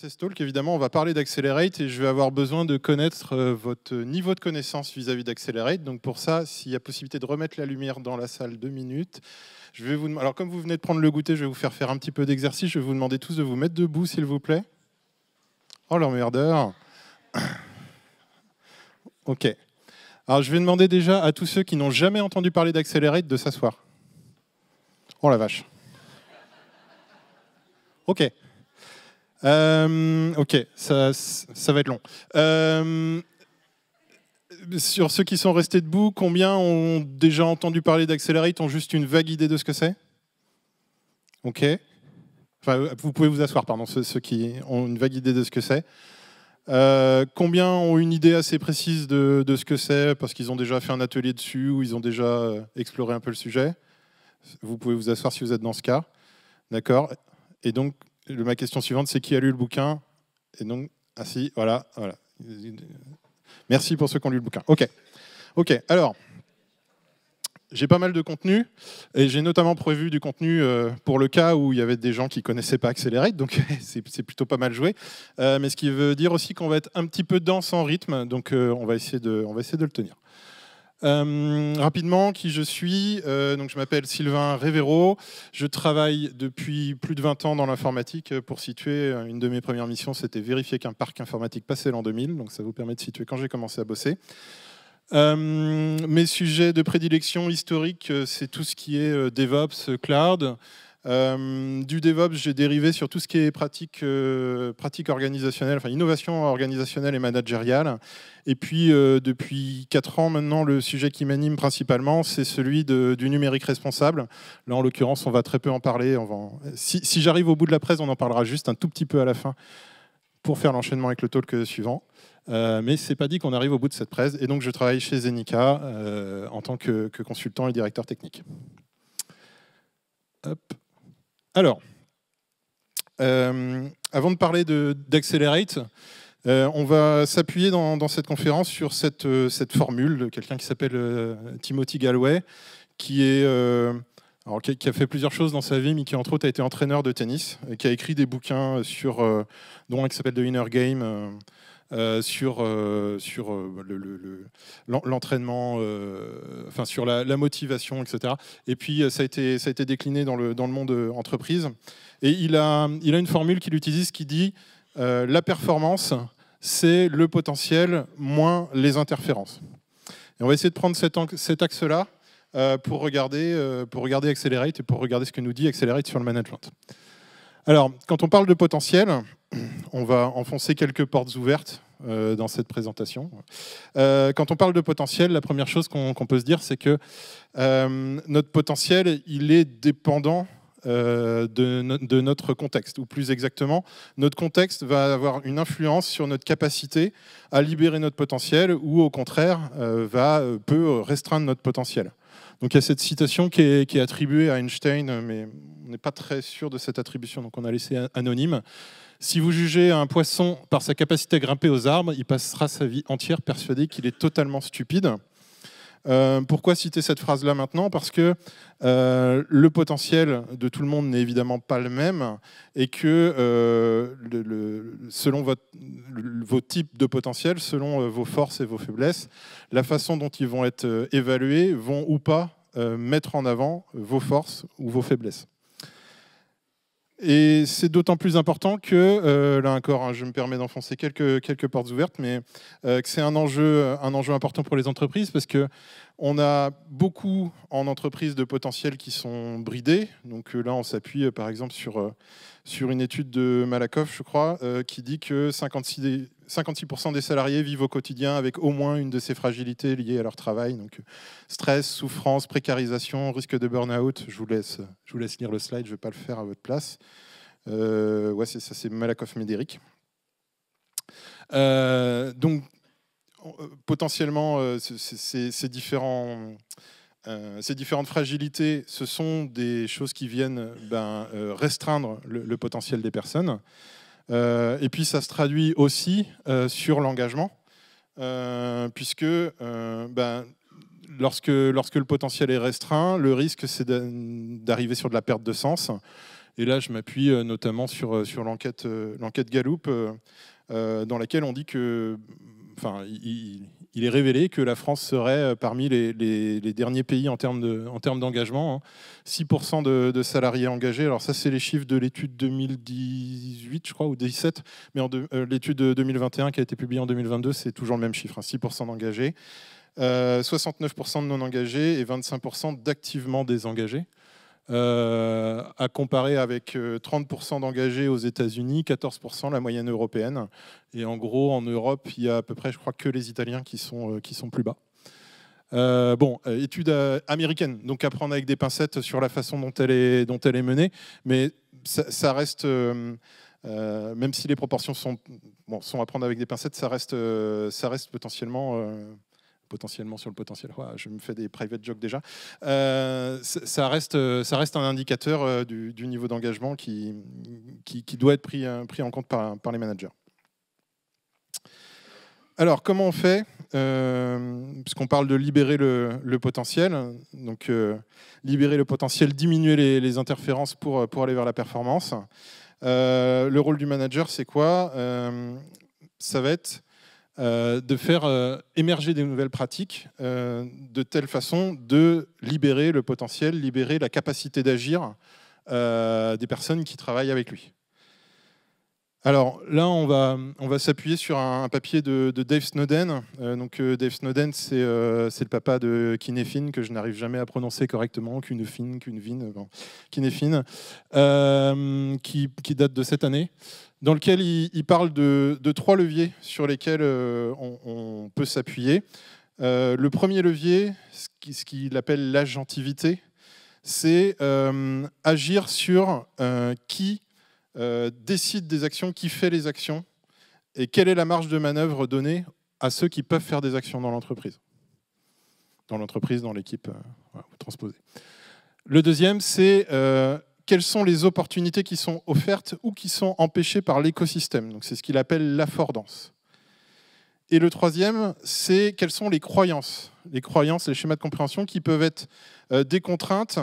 Access Talk, évidemment, on va parler d'Accelerate et je vais avoir besoin de connaître votre niveau de connaissance vis-à-vis d'Accelerate. Donc pour ça, s'il y a possibilité de remettre la lumière dans la salle 2 minutes, je vais vous... Alors comme vous venez de prendre le goûter, je vais vous faire un petit peu d'exercice. Je vais vous demander tous de vous mettre debout, s'il vous plaît. Oh l'emmerdeur. Ok. Alors je vais demander déjà à tous ceux qui n'ont jamais entendu parler d'Accelerate de s'asseoir. Oh la vache. Ok. Ok, ça va être long. Sur ceux qui sont restés debout, combien ont déjà entendu parler d'Accelerate, ont juste une vague idée de ce que c'est? Ok. Enfin, vous pouvez vous asseoir, pardon, ceux qui ont une vague idée de ce que c'est. Combien ont une idée assez précise de ce que c'est, parce qu'ils ont déjà fait un atelier dessus, ou ils ont déjà exploré un peu le sujet? Vous pouvez vous asseoir si vous êtes dans ce cas. D'accord. Et donc, ma question suivante, c'est qui a lu le bouquin? Et donc, ah si, voilà. Merci pour ceux qui ont lu le bouquin. Ok. Alors, j'ai pas mal de contenu, et j'ai notamment prévu du contenu pour le cas où il y avait des gens qui connaissaient pas Accelerate, donc c'est plutôt pas mal joué. Mais ce qui veut dire aussi qu'on va être un petit peu dense en rythme, donc on va essayer de le tenir. Rapidement, qui je suis, donc je m'appelle Sylvain Révéro, je travaille depuis plus de 20 ans dans l'informatique. Pour situer, une de mes premières missions, c'était vérifier qu'un parc informatique passait l'an 2000, donc ça vous permet de situer quand j'ai commencé à bosser. Mes sujets de prédilection historique, c'est tout ce qui est DevOps, Cloud. Du DevOps, j'ai dérivé sur tout ce qui est pratique organisationnelle, enfin innovation organisationnelle et managériale. Et puis, depuis 4 ans maintenant, le sujet qui m'anime principalement, c'est celui du numérique responsable. Là, en l'occurrence, on va très peu en parler. Si j'arrive au bout de la presse, on en parlera juste un tout petit peu à la fin pour faire l'enchaînement avec le talk suivant. Mais c'est pas dit qu'on arrive au bout de cette presse. Et donc, je travaille chez Zenica en tant que consultant et directeur technique. Hop. Alors, avant de parler d'Accelerate, on va s'appuyer dans cette conférence sur cette formule de quelqu'un qui s'appelle Timothy Gallwey, qui a fait plusieurs choses dans sa vie, mais qui entre autres a été entraîneur de tennis, et qui a écrit des bouquins dont un qui s'appelle The Inner Game, sur l'entraînement, enfin sur la motivation, etc. Et puis ça a été décliné dans le monde entreprise. Et il a une formule qu'il utilise qui dit la performance, c'est le potentiel moins les interférences. Et on va essayer de prendre cet axe-là pour regarder Accelerate et pour regarder ce que nous dit Accelerate sur le management. Alors, quand on parle de potentiel, on va enfoncer quelques portes ouvertes dans cette présentation. Quand on parle de potentiel, la première chose qu'on peut se dire, c'est que notre potentiel, il est dépendant de notre contexte, ou plus exactement, notre contexte va avoir une influence sur notre capacité à libérer notre potentiel, ou au contraire, peut restreindre notre potentiel. Donc il y a cette citation qui est attribuée à Einstein, mais on n'est pas très sûr de cette attribution, donc on a laissé anonyme. Si vous jugez un poisson par sa capacité à grimper aux arbres, il passera sa vie entière persuadé qu'il est totalement stupide. Pourquoi citer cette phrase-là maintenant? Parce que le potentiel de tout le monde n'est évidemment pas le même, et que selon vos types de potentiel, selon vos forces et vos faiblesses, la façon dont ils vont être évalués vont ou pas mettre en avant vos forces ou vos faiblesses. Et c'est d'autant plus important que, là encore, je me permets d'enfoncer quelques portes ouvertes, mais que c'est un enjeu important pour les entreprises, parce qu'on a beaucoup en entreprise de potentiels qui sont bridés. Donc là, on s'appuie par exemple sur une étude de Malakoff, je crois, qui dit que 56% des salariés vivent au quotidien avec au moins une de ces fragilités liées à leur travail. Donc stress, souffrance, précarisation, risque de burn-out. Je vous laisse lire le slide, je ne vais pas le faire à votre place. Ouais, c'est ça, c'est Malakoff-Médéric. Donc potentiellement, ces différentes fragilités, ce sont des choses qui viennent restreindre le potentiel des personnes. Et puis ça se traduit aussi sur l'engagement, puisque lorsque le potentiel est restreint, le risque c'est d'arriver sur de la perte de sens. Et là, je m'appuie notamment sur l'enquête Gallup, dans laquelle on dit que, enfin, il est révélé que la France serait parmi les derniers pays en termes d'engagement. 6% de salariés engagés. Alors ça, c'est les chiffres de l'étude 2018, je crois, ou 2017. Mais l'étude de 2021 qui a été publiée en 2022, c'est toujours le même chiffre, 6% d'engagés. 69% de non engagés et 25% d'activement désengagés. À comparer avec 30% d'engagés aux États-Unis, 14% la moyenne européenne. Et en gros, en Europe, il y a à peu près, je crois, que les Italiens qui sont plus bas. Étude américaine, donc à prendre avec des pincettes sur la façon dont elle est menée, mais ça reste, même si les proportions sont à prendre avec des pincettes, ça reste potentiellement sur le potentiel. Je me fais des private jokes déjà. Ça reste un indicateur du niveau d'engagement qui doit être pris en compte par les managers. Alors, comment on fait puisqu'on parle de libérer le potentiel. Donc, libérer le potentiel, diminuer les interférences pour aller vers la performance. Le rôle du manager, c'est quoi? Ça va être de faire émerger des nouvelles pratiques de telle façon de libérer le potentiel, libérer la capacité d'agir des personnes qui travaillent avec lui. Alors là, on va s'appuyer sur un papier de Dave Snowden. Dave Snowden, c'est le papa de Kinefin, que je n'arrive jamais à prononcer correctement, Kinefin, qui date de cette année, dans lequel il parle de 3 leviers sur lesquels on peut s'appuyer. Le premier levier, ce qu'il appelle l'agentivité, c'est agir sur qui décide des actions, qui fait les actions, et quelle est la marge de manœuvre donnée à ceux qui peuvent faire des actions dans l'entreprise. Dans l'équipe, transposée. Le deuxième, c'est quelles sont les opportunités qui sont offertes ou qui sont empêchées par l'écosystème. Donc c'est ce qu'il appelle l'affordance. Et le troisième, c'est quelles sont les croyances, les schémas de compréhension qui peuvent être des contraintes,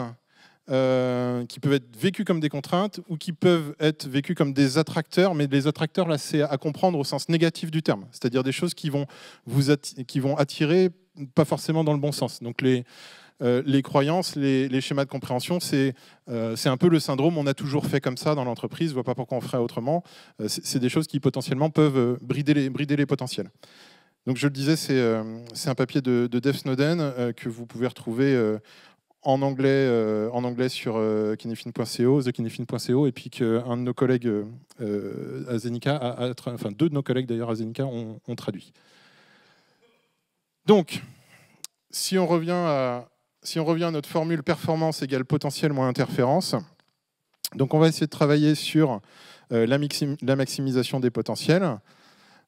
qui peuvent être vécus comme des contraintes ou qui peuvent être vécus comme des attracteurs, mais les attracteurs, là, c'est à comprendre au sens négatif du terme, c'est-à-dire des choses qui vont attirer, pas forcément dans le bon sens. Donc les croyances, les schémas de compréhension, c'est un peu le syndrome, on a toujours fait comme ça dans l'entreprise, je ne vois pas pourquoi on ferait autrement. C'est des choses qui potentiellement peuvent brider les potentiels. Donc je le disais, c'est un papier de Dave Snowden que vous pouvez retrouver en anglais sur kinefin.co, thekinefin.co, et puis qu'un de nos collègues à Zenica, enfin 2 de nos collègues d'ailleurs à Zenica ont traduit. Donc, si on revient à notre formule performance égale potentiel moins interférence, donc on va essayer de travailler sur la maximisation des potentiels.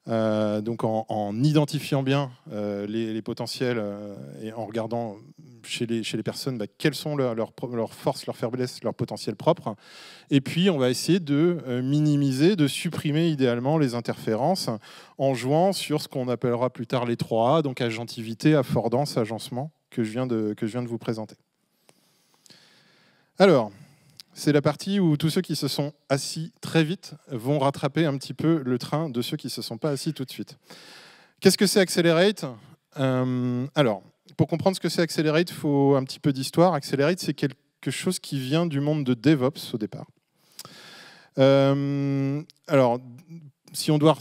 Donc en identifiant bien les potentiels et en regardant chez les personnes quelles sont leurs forces, leurs faiblesses, leurs potentiels propres. Et puis on va essayer de minimiser, de supprimer idéalement les interférences en jouant sur ce qu'on appellera plus tard les 3A, donc agentivité, affordance, agencement, que je viens de vous présenter. Alors, c'est la partie où tous ceux qui se sont assis très vite vont rattraper un petit peu le train de ceux qui ne se sont pas assis tout de suite. Qu'est-ce que c'est Accelerate ? Alors, pour comprendre ce que c'est Accelerate, il faut un petit peu d'histoire. Accelerate, c'est quelque chose qui vient du monde de DevOps au départ. Alors, si on doit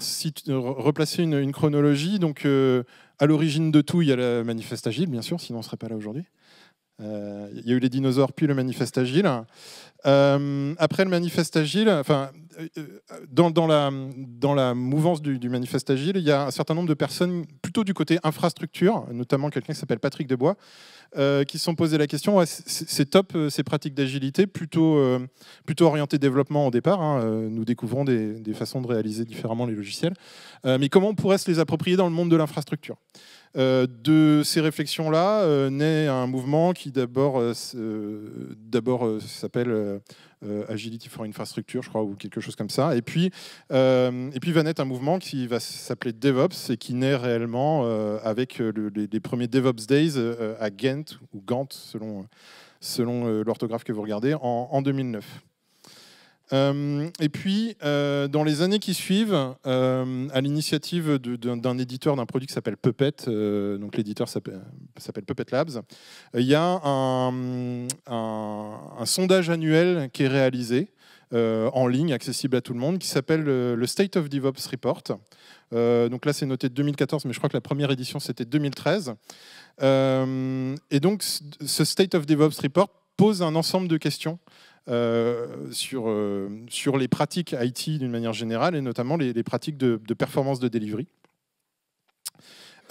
replacer une chronologie, donc à l'origine de tout, il y a la manifeste agile, bien sûr, sinon on ne serait pas là aujourd'hui. Il y a eu les dinosaures, puis le manifeste agile. Après le manifeste agile, enfin, dans la mouvance du manifeste agile, il y a un certain nombre de personnes plutôt du côté infrastructure, notamment quelqu'un qui s'appelle Patrick Debois, qui se sont posé la question, c'est top ces pratiques d'agilité, plutôt orientées développement au départ, hein, nous découvrons des façons de réaliser différemment les logiciels, mais comment on pourrait se les approprier dans le monde de l'infrastructure ? De ces réflexions-là naît un mouvement qui d'abord s'appelle Agility for Infrastructure, je crois, ou quelque chose comme ça. Et puis va naître un mouvement qui va s'appeler DevOps et qui naît réellement avec les premiers DevOps Days à Ghent, ou Gant, selon l'orthographe que vous regardez, en 2009. Et puis, dans les années qui suivent, à l'initiative d'un éditeur d'un produit qui s'appelle Puppet, donc l'éditeur s'appelle Puppet Labs, il y a un sondage annuel qui est réalisé en ligne, accessible à tout le monde, qui s'appelle le State of DevOps Report. Donc là, c'est noté 2014, mais je crois que la première édition, c'était 2013. Et donc, ce State of DevOps Report pose un ensemble de questions sur les pratiques IT d'une manière générale, et notamment les pratiques de performance de delivery.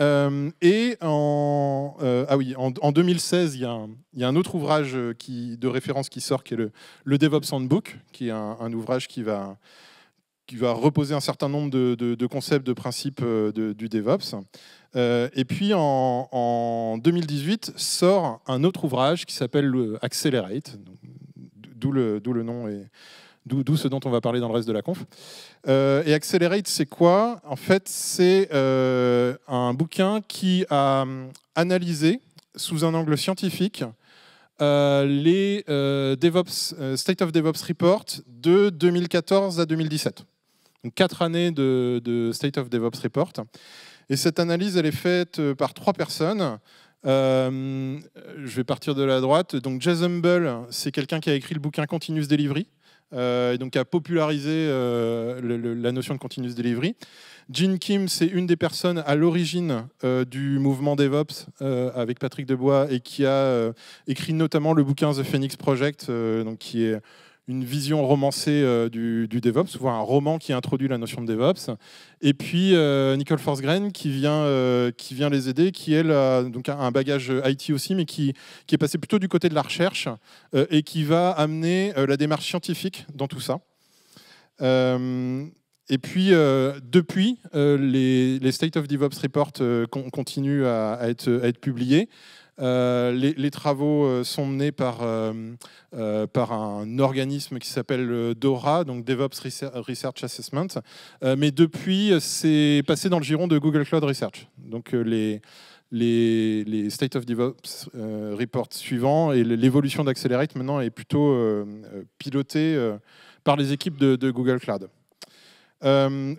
Et en 2016, il y a un autre ouvrage de référence qui sort, qui est le DevOps Handbook, qui est un ouvrage qui va reposer un certain nombre de concepts, de principes du DevOps. Et puis en 2018 sort un autre ouvrage qui s'appelle Accelerate, d'où le nom et d'où ce dont on va parler dans le reste de la conf. Et Accelerate, c'est quoi? En fait, c'est un bouquin qui a analysé sous un angle scientifique les State of DevOps Report de 2014 à 2017. Donc 4 années de State of DevOps Report. Et cette analyse, elle est faite par 3 personnes. Je vais partir de la droite. Donc Jez Humble, c'est quelqu'un qui a écrit le bouquin Continuous Delivery, et donc qui a popularisé la notion de Continuous Delivery. Gene Kim, c'est une des personnes à l'origine du mouvement DevOps avec Patrick Debois, et qui a écrit notamment le bouquin The Phoenix Project, donc qui est une vision romancée du DevOps, souvent un roman qui introduit la notion de DevOps. Et puis Nicole Forsgren qui vient les aider, qui elle a donc un bagage IT aussi, mais qui est passé plutôt du côté de la recherche et qui va amener la démarche scientifique dans tout ça. Et puis, depuis, les State of DevOps Report continuent à être publiés. Les travaux sont menés par un organisme qui s'appelle DORA, donc DevOps Research Assessment, mais depuis, c'est passé dans le giron de Google Cloud Research. Donc les State of DevOps Reports suivants, et l'évolution d'Accelerate maintenant est plutôt pilotée par les équipes de Google Cloud.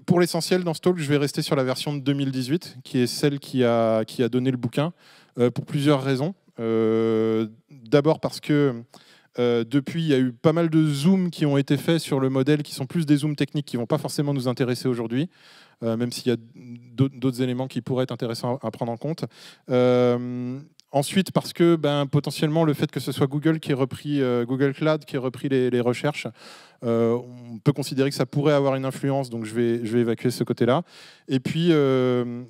Pour l'essentiel, dans ce talk, je vais rester sur la version de 2018, qui est celle qui a donné le bouquin, pour plusieurs raisons. D'abord parce que depuis, il y a eu pas mal de zooms qui ont été faits sur le modèle, qui sont plus des zooms techniques qui ne vont pas forcément nous intéresser aujourd'hui, même s'il y a d'autres éléments qui pourraient être intéressants à prendre en compte. Ensuite, parce que potentiellement, le fait que ce soit Google qui ait repris, Google Cloud qui ait repris les recherches, on peut considérer que ça pourrait avoir une influence, donc je vais évacuer ce côté-là. Et puis,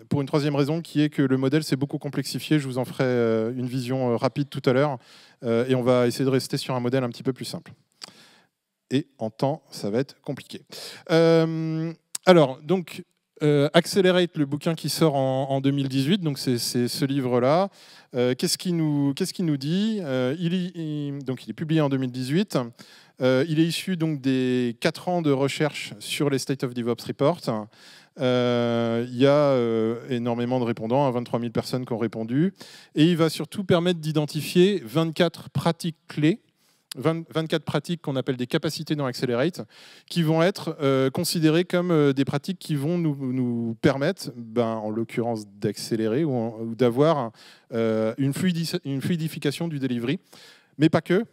pour une troisième raison, qui est que le modèle s'est beaucoup complexifié. Je vous en ferai une vision rapide tout à l'heure, et on va essayer de rester sur un modèle un petit peu plus simple. Et en temps, ça va être compliqué. Alors, donc, Accelerate, le bouquin qui sort en 2018, donc c'est ce livre-là. Qu'est-ce qu'il nous dit? Donc il est publié en 2018. Il est issu donc des 4 ans de recherche sur les State of DevOps Report. Il y a énormément de répondants, 23 000 personnes qui ont répondu. Et il va surtout permettre d'identifier 24 pratiques clés, 24 pratiques qu'on appelle des capacités dans Accelerate, qui vont être considérées comme des pratiques qui vont nous permettre, en l'occurrence, d'accélérer ou d'avoir une fluidification du delivery. Mais pas que.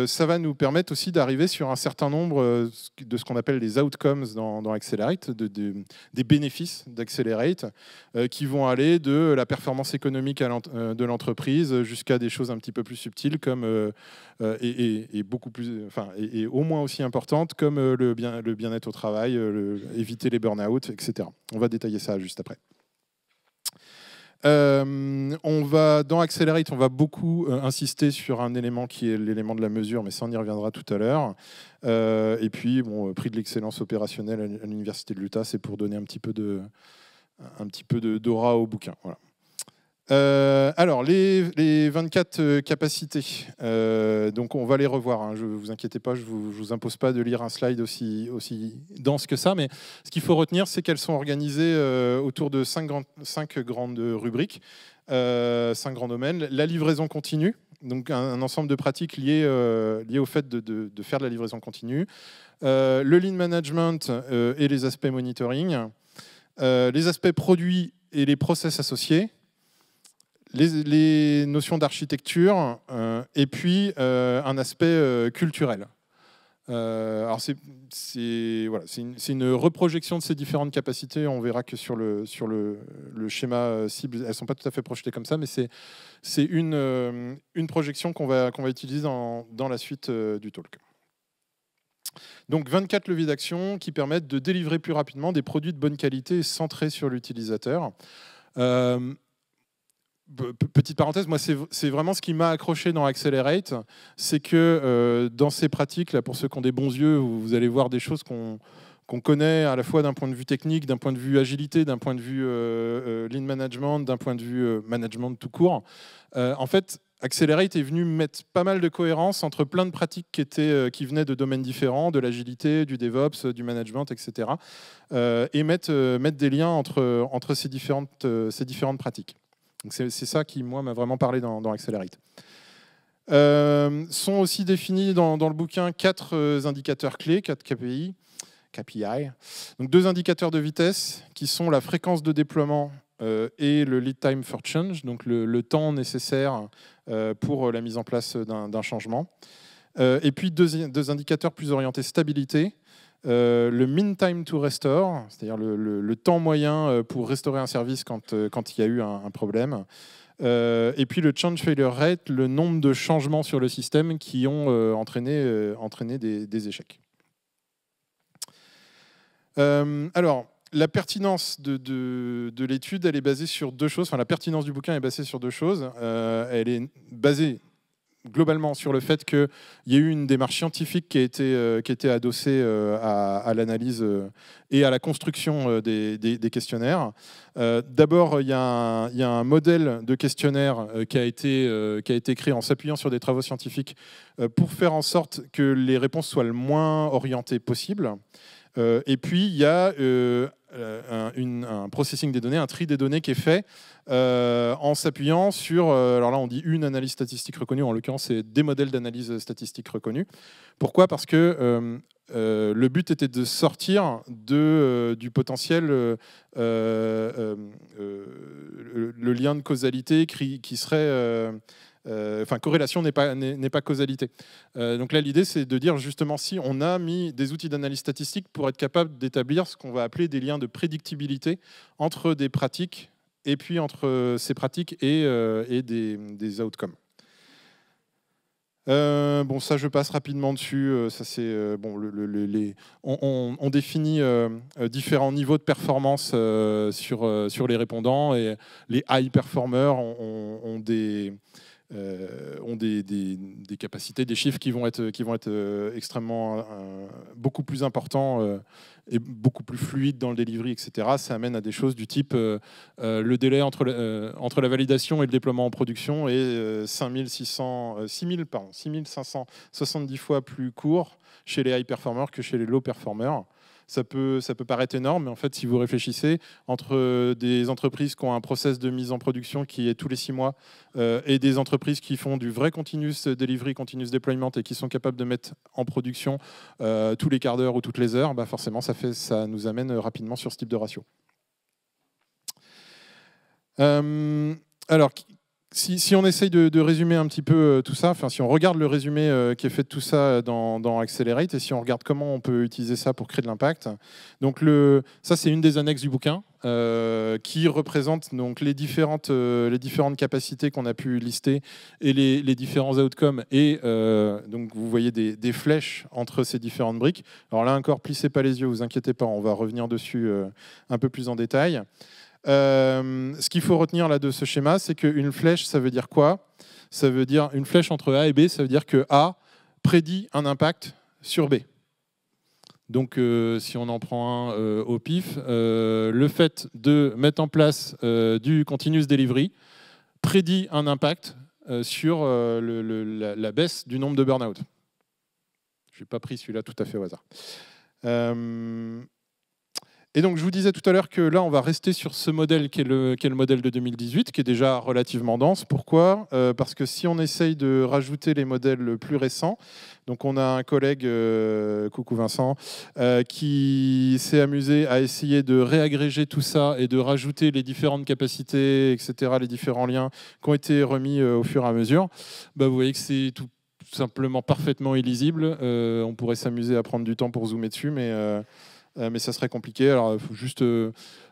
Ça va nous permettre aussi d'arriver sur un certain nombre de ce qu'on appelle les outcomes dans Accelerate, des bénéfices d'Accelerate, qui vont aller de la performance économique de l'entreprise jusqu'à des choses un petit peu plus subtiles, comme et beaucoup plus, et au moins aussi importantes, comme le bien-être au travail, éviter les burn-out, etc. On va détailler ça juste après. Dans Accelerate, on va beaucoup insister sur un élément qui est l'élément de la mesure, mais ça on y reviendra tout à l'heure. Et puis, prix de l'excellence opérationnelle à l'Université de l'Utah, c'est pour donner un petit peu d'aura au bouquin. Voilà. Alors, les 24 capacités, donc on va les revoir, hein, je ne vous inquiétez pas, je ne vous impose pas de lire un slide aussi dense que ça, mais ce qu'il faut retenir, c'est qu'elles sont organisées autour de 5 grandes rubriques, 5 grands domaines. La livraison continue, donc un ensemble de pratiques liées au fait de faire de la livraison continue, le lean management et les aspects monitoring, les aspects produits et les process associés, les notions d'architecture et puis un aspect culturel. Alors voilà, c'est une reprojection de ces différentes capacités. On verra que sur le schéma cible, elles ne sont pas tout à fait projetées comme ça, mais c'est une projection qu'on va utiliser dans la suite du talk. Donc 24 leviers d'action qui permettent de délivrer plus rapidement des produits de bonne qualité centrés sur l'utilisateur. Petite parenthèse, moi c'est vraiment ce qui m'a accroché dans Accelerate, c'est que dans ces pratiques, là, pour ceux qui ont des bons yeux, vous allez voir des choses qu'on connaît à la fois d'un point de vue technique, d'un point de vue agilité, d'un point de vue lean management, d'un point de vue management tout court. En fait, Accelerate est venu mettre pas mal de cohérence entre plein de pratiques qui venaient de domaines différents, de l'agilité, du DevOps, du management, etc. Et mettre des liens entre ces différentes pratiques. C'est ça qui, moi, m'a vraiment parlé dans Accelerate. Sont aussi définis dans le bouquin 4 indicateurs clés, 4 KPI. Donc 2 indicateurs de vitesse qui sont la fréquence de déploiement et le lead time for change, donc le temps nécessaire pour la mise en place d'un changement. Et puis 2 indicateurs plus orientés stabilité. Le mean time to restore, c'est-à-dire le temps moyen pour restaurer un service quand il y a eu un problème. Et puis le change failure rate, le nombre de changements sur le système qui ont entraîné des échecs. Alors, la pertinence de l'étude, elle est basée sur 2 choses. Enfin, la pertinence du bouquin est basée sur 2 choses. Elle est basée globalement sur le fait qu'il y a eu une démarche scientifique qui a été adossée à l'analyse et à la construction des questionnaires. D'abord, il y a un modèle de questionnaire qui a été créé en s'appuyant sur des travaux scientifiques pour faire en sorte que les réponses soient le moins orientées possible. Et puis, il y a un processing des données, un tri des données qui est fait en s'appuyant sur, alors là on dit une analyse statistique reconnue, en l'occurrence c'est des modèles d'analyse statistique reconnus. Pourquoi ? Parce que le but était de sortir du potentiel, le lien de causalité qui serait... Enfin, corrélation n'est pas causalité. Donc là, l'idée, c'est de dire justement si on a mis des outils d'analyse statistique pour être capable d'établir ce qu'on va appeler des liens de prédictibilité entre des pratiques et puis entre ces pratiques et des outcomes. Bon, ça, je passe rapidement dessus. Ça, c'est bon. On définit différents niveaux de performance sur les répondants, et les high performers ont des capacités, des chiffres qui vont être extrêmement beaucoup plus importants et beaucoup plus fluides dans le delivery, etc. Ça amène à des choses du type le délai entre la validation et le déploiement en production est 6570 fois plus court chez les high performers que chez les low performers. Ça peut paraître énorme, mais en fait, si vous réfléchissez, entre des entreprises qui ont un process de mise en production qui est tous les 6 mois et des entreprises qui font du vrai continuous delivery, continuous deployment et qui sont capables de mettre en production tous les quarts d'heure ou toutes les heures, bah forcément, ça nous amène rapidement sur ce type de ratio. Alors, si on essaye de résumer un petit peu tout ça, enfin si on regarde le résumé qui est fait de tout ça dans Accelerate, et si on regarde comment on peut utiliser ça pour créer de l'impact, donc ça c'est une des annexes du bouquin qui représente donc les différentes capacites qu'on a pu lister et les différents outcomes, et donc vous voyez des flèches entre ces différentes briques. Alors là encore, plissez pas les yeux, vous inquiétez pas, on va revenir dessus un peu plus en détail. Ce qu'il faut retenir là de ce schéma, c'est qu'une flèche, ça veut dire quoi ? Ça veut dire une flèche entre A et B, ça veut dire que A prédit un impact sur B. Donc, si on en prend un au pif, le fait de mettre en place du continuous delivery prédit un impact sur la baisse du nombre de burn-out. Je n'ai pas pris celui-là tout à fait au hasard. Et donc, je vous disais tout à l'heure que là, on va rester sur ce modèle qui est le modèle de 2018, qui est déjà relativement dense. Pourquoi ? Parce que si on essaye de rajouter les modèles plus récents, donc on a un collègue, coucou Vincent, qui s'est amusé à essayer de réagréger tout ça et de rajouter les différentes capacités, etc., les différents liens qui ont été remis au fur et à mesure. Vous voyez que c'est tout simplement parfaitement illisible. On pourrait s'amuser à prendre du temps pour zoomer dessus, mais ça serait compliqué. Alors, il faut juste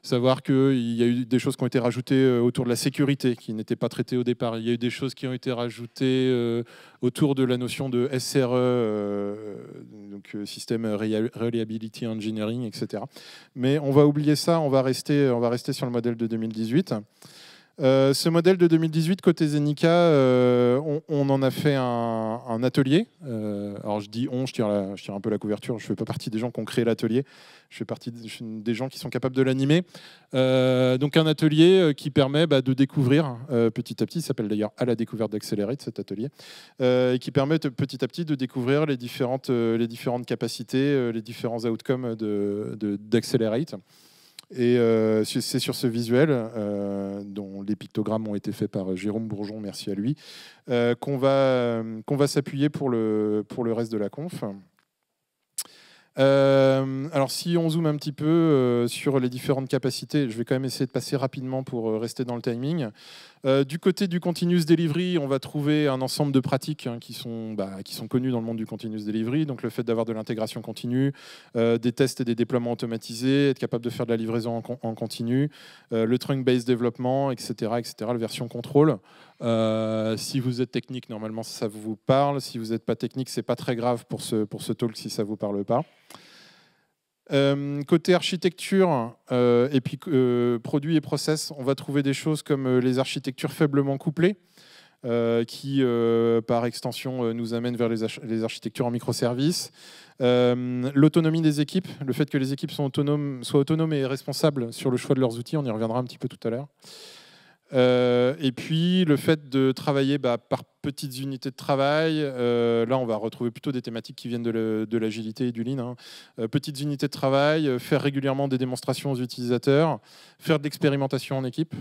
savoir qu'il y a eu des choses qui ont été rajoutées autour de la sécurité, qui n'étaient pas traitées au départ. Il y a eu des choses qui ont été rajoutées autour de la notion de SRE, donc System Reliability Engineering, etc. Mais on va oublier ça, on va rester sur le modèle de 2018. Ce modèle de 2018, côté Zenica, on en a fait un atelier. Alors je dis on, je tire un peu la couverture, je ne fais pas partie des gens qui ont créé l'atelier, je fais partie des gens qui sont capables de l'animer. Donc un atelier qui permet de découvrir petit à petit, il s'appelle d'ailleurs « À la découverte d'Accelerate » cet atelier, et qui permet petit à petit de découvrir les différentes capacités, les différents outcomes d'Accelerate. Et c'est sur ce visuel, dont les pictogrammes ont été faits par Jérôme Bourgeon, merci à lui, qu'on va s'appuyer pour le reste de la conf. Alors si on zoome un petit peu sur les différentes capacités, je vais quand même essayer de passer rapidement pour rester dans le timing. Du côté du continuous delivery, on va trouver un ensemble de pratiques qui sont connues dans le monde du continuous delivery. Donc le fait d'avoir de l'intégration continue, des tests et des déploiements automatisés, être capable de faire de la livraison en continu, le trunk-based développement, etc., la version contrôle. Si vous êtes technique, normalement ça vous parle. Si vous n'êtes pas technique, c'est pas très grave pour ce talk si ça vous parle pas. Côté architecture et puis produits et process, on va trouver des choses comme les architectures faiblement couplées qui, par extension, nous amènent vers les architectures en microservices. L'autonomie des équipes, le fait que les équipes soient autonomes et responsables sur le choix de leurs outils, on y reviendra un petit peu tout à l'heure. Et puis le fait de travailler par petites unités de travail, là on va retrouver plutôt des thématiques qui viennent de l'agilité et du lean. Petites unités de travail, faire régulièrement des démonstrations aux utilisateurs, faire de l'expérimentation en équipe,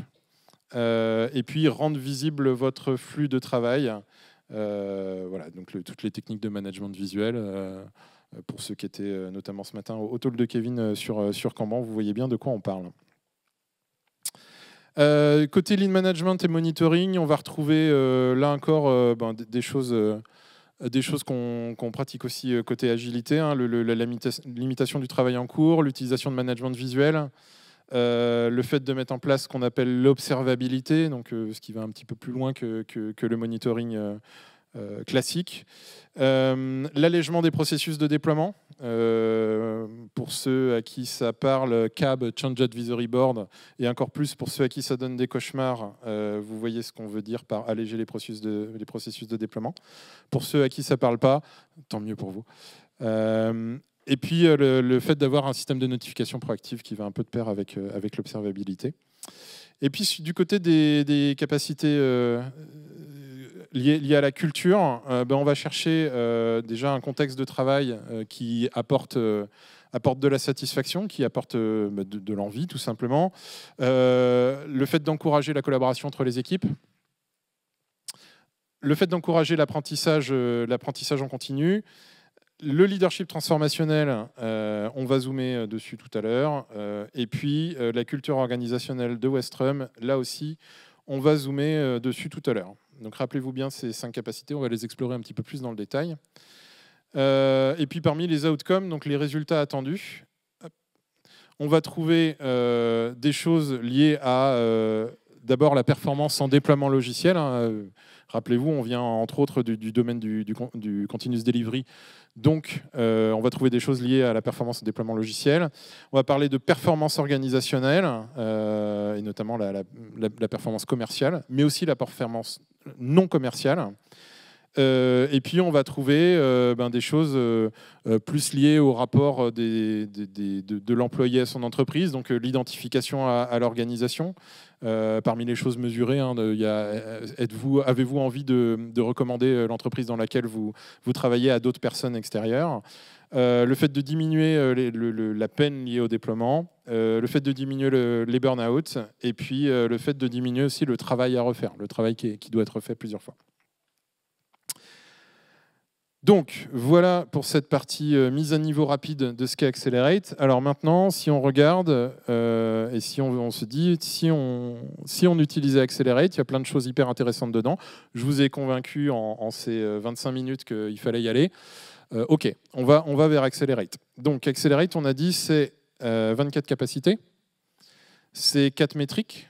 et puis rendre visible votre flux de travail. Voilà, donc toutes les techniques de management visuel. Pour ceux qui étaient notamment ce matin au talk de Kevin sur Kanban, vous voyez bien de quoi on parle. Côté lean management et monitoring, on va retrouver là encore des choses qu'on pratique aussi côté agilité, la limitation du travail en cours, l'utilisation de management visuel, le fait de mettre en place ce qu'on appelle l'observabilité, donc ce qui va un petit peu plus loin que le monitoring classique. L'allègement des processus de déploiement. Pour ceux à qui ça parle, CAB, Change Advisory Board, et encore plus pour ceux à qui ça donne des cauchemars, vous voyez ce qu'on veut dire par alléger les processus de déploiement. Pour ceux à qui ça ne parle pas, tant mieux pour vous. Et puis le fait d'avoir un système de notification proactive qui va un peu de pair avec l'observabilité. Et puis du côté des capacités liées à la culture, on va chercher déjà un contexte de travail qui apporte de la satisfaction, qui apporte de l'envie tout simplement. Le fait d'encourager la collaboration entre les équipes. Le fait d'encourager l'apprentissage en continu. Le leadership transformationnel, on va zoomer dessus tout à l'heure. Et puis la culture organisationnelle de Westrum, là aussi, on va zoomer dessus tout à l'heure. Donc rappelez-vous bien ces 5 capacités, on va les explorer un petit peu plus dans le détail. Et puis parmi les outcomes, donc les résultats attendus, on va trouver des choses liées à d'abord la performance en déploiement logiciel. Rappelez-vous, on vient entre autres du domaine du continuous delivery. Donc, on va trouver des choses liées à la performance au déploiement logiciel. On va parler de performance organisationnelle, et notamment la performance commerciale, mais aussi la performance non commerciale. Et puis, on va trouver des choses plus liées au rapport de l'employé à son entreprise, donc l'identification à l'organisation. Parmi les choses mesurées, avez-vous envie de recommander l'entreprise dans laquelle vous travaillez à d'autres personnes extérieures? le fait de diminuer la peine liée au déploiement, le fait de diminuer les burn-out, et puis le fait de diminuer aussi le travail à refaire, le travail qui doit être fait plusieurs fois. Donc, voilà pour cette partie mise à niveau rapide de ce qu'est Accelerate. Alors maintenant, si on regarde et si on se dit, si on utilisait Accelerate, il y a plein de choses hyper intéressantes dedans. Je vous ai convaincu en ces 25 minutes qu'il fallait y aller. OK, on va vers Accelerate. Donc, Accelerate, on a dit, c'est 24 capacités, c'est 4 métriques.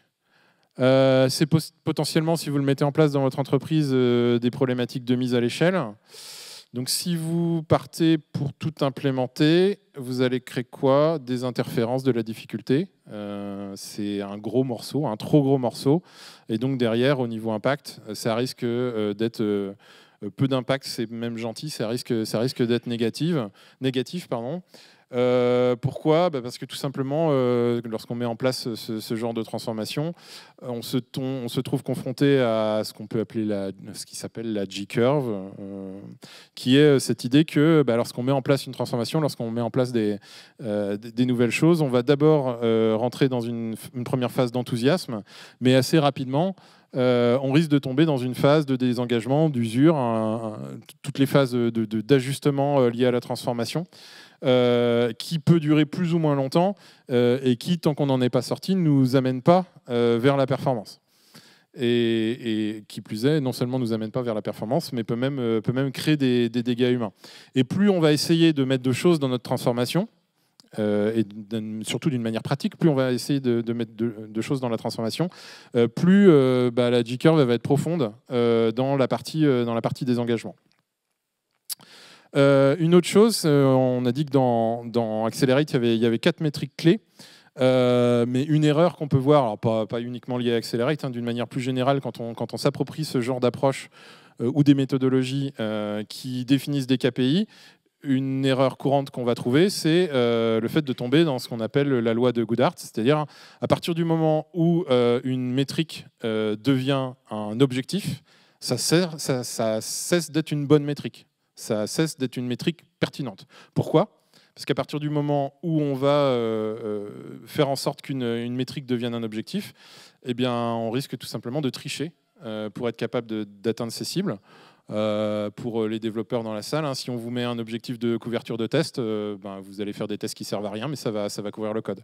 C'est potentiellement, si vous le mettez en place dans votre entreprise, des problématiques de mise à l'échelle. Donc, si vous partez pour tout implémenter, vous allez créer quoi? Des interférences de la difficulté. C'est un gros morceau, un trop gros morceau. Et donc, derrière, au niveau impact, ça risque d'être peu d'impact, c'est même gentil, ça risque d'être négatif. Pourquoi? Parce que tout simplement, lorsqu'on met en place ce genre de transformation, on se trouve confronté à ce qu'on peut appeler ce qui s'appelle la J-curve, qui est cette idée que lorsqu'on met en place une transformation, lorsqu'on met en place des nouvelles choses, on va d'abord rentrer dans une première phase d'enthousiasme, mais assez rapidement, on risque de tomber dans une phase de désengagement, d'usure, toutes les phases d'ajustement liées à la transformation. Qui peut durer plus ou moins longtemps et qui, tant qu'on n'en est pas sorti, ne nous amène pas vers la performance. Et qui plus est, non seulement nous amène pas vers la performance, mais peut même créer des dégâts humains. Et plus on va essayer de mettre de choses dans notre transformation, et surtout d'une manière pratique, plus on va essayer de mettre de choses dans la transformation, plus la J-curve va être profonde dans la partie des engagements. Une autre chose, on a dit que dans Accelerate, il y avait 4 métriques clés, mais une erreur qu'on peut voir, alors pas uniquement liée à Accelerate, d'une manière plus générale, quand on s'approprie ce genre d'approche ou des méthodologies qui définissent des KPI, une erreur courante qu'on va trouver, c'est le fait de tomber dans ce qu'on appelle la loi de Goodhart, c'est-à-dire à partir du moment où une métrique devient un objectif, ça cesse d'être une bonne métrique. Ça cesse d'être une métrique pertinente. Pourquoi? Parce qu'à partir du moment où on va faire en sorte qu'une métrique devienne un objectif, eh bien, on risque tout simplement de tricher pour être capable d'atteindre ses cibles. Pour les développeurs dans la salle, si on vous met un objectif de couverture de test, vous allez faire des tests qui servent à rien, mais ça va couvrir le code.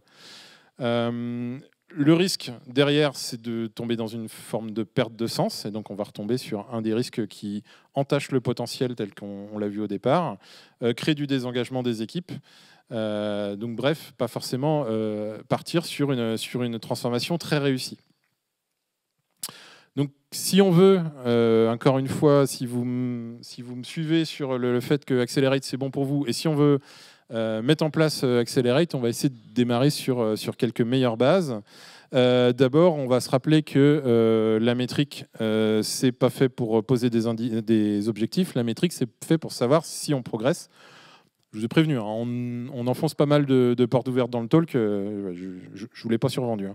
Le risque derrière, c'est de tomber dans une forme de perte de sens, et donc on va retomber sur un des risques qui entache le potentiel tel qu'on l'a vu au départ, créer du désengagement des équipes. Donc bref, pas forcément partir sur une transformation très réussie. Donc si on veut, encore une fois, si vous me suivez sur le fait que Accelerate c'est bon pour vous, et si on veut mettre en place Accelerate, on va essayer de démarrer sur quelques meilleures bases. D'abord, on va se rappeler que la métrique, c'est pas fait pour poser des objectifs. La métrique, c'est fait pour savoir si on progresse. Je vous ai prévenu, on enfonce pas mal de portes ouvertes dans le talk. Je vous l'ai pas survendu.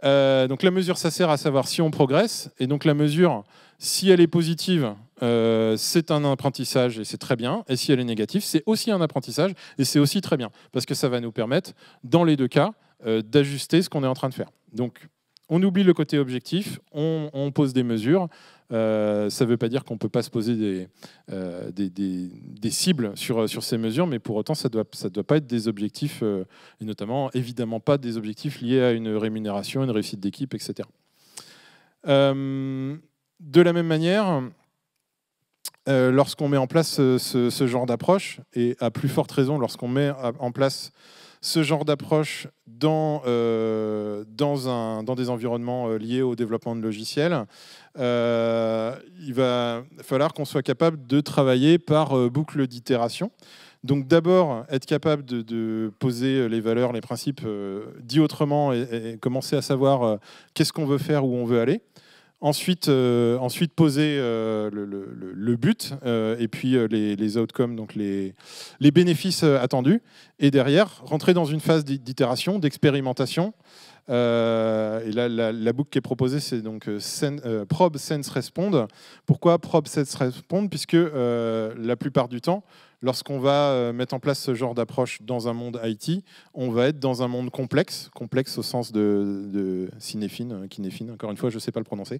Donc la mesure, ça sert à savoir si on progresse. Et donc la mesure, si elle est positive, c'est un apprentissage et c'est très bien. Et si elle est négative, c'est aussi un apprentissage et c'est aussi très bien. Parce que ça va nous permettre, dans les deux cas, d'ajuster ce qu'on est en train de faire. Donc on oublie le côté objectif, on pose des mesures. Ça ne veut pas dire qu'on ne peut pas se poser des cibles sur ces mesures, mais pour autant, ça ne doit pas être des objectifs, et notamment, évidemment, pas des objectifs liés à une rémunération, une réussite d'équipe, etc. De la même manière, lorsqu'on met en place ce genre d'approche, et à plus forte raison lorsqu'on met en place ce genre d'approche dans des environnements liés au développement de logiciels, il va falloir qu'on soit capable de travailler par boucle d'itération. Donc d'abord, être capable de poser les valeurs, les principes, dit autrement, et commencer à savoir qu'est-ce qu'on veut faire, où on veut aller. Ensuite poser le but et puis les outcomes, donc les bénéfices attendus. Et derrière, rentrer dans une phase d'itération, d'expérimentation, Et là, la boucle qui est proposée, c'est donc probe, sense, respond. Pourquoi probe, sense, respond? Puisque la plupart du temps, lorsqu'on va mettre en place ce genre d'approche dans un monde IT, on va être dans un monde complexe au sens de cinéphine, kinéphine, encore une fois, je ne sais pas le prononcer.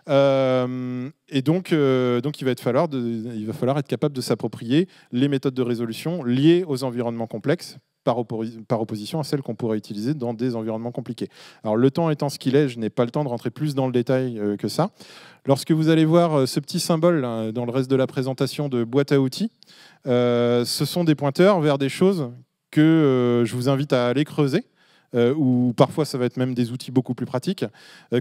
Et donc il va falloir être capable de s'approprier les méthodes de résolution liées aux environnements complexes, par opposition à celles qu'on pourrait utiliser dans des environnements compliqués. Alors le temps étant ce qu'il est, je n'ai pas le temps de rentrer plus dans le détail que ça. Lorsque vous allez voir ce petit symbole là, dans le reste de la présentation de boîte à outils, ce sont des pointeurs vers des choses que je vous invite à aller creuser, ou parfois ça va être même des outils beaucoup plus pratiques,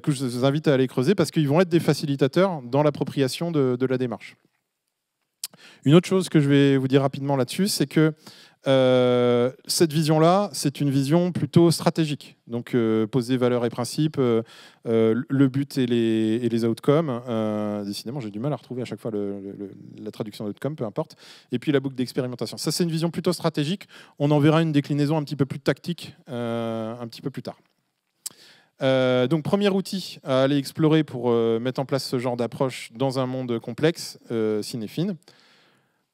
que je vous invite à aller creuser parce qu'ils vont être des facilitateurs dans l'appropriation de la démarche. Une autre chose que je vais vous dire rapidement là-dessus, c'est que cette vision-là, c'est une vision plutôt stratégique. Donc, poser valeurs et principes, le but et les outcomes. Décidément, j'ai du mal à retrouver à chaque fois la traduction d'outcome, peu importe. Et puis la boucle d'expérimentation. Ça, c'est une vision plutôt stratégique. On en verra une déclinaison un petit peu plus tactique un petit peu plus tard. Donc, premier outil à aller explorer pour mettre en place ce genre d'approche dans un monde complexe, Cinéfine.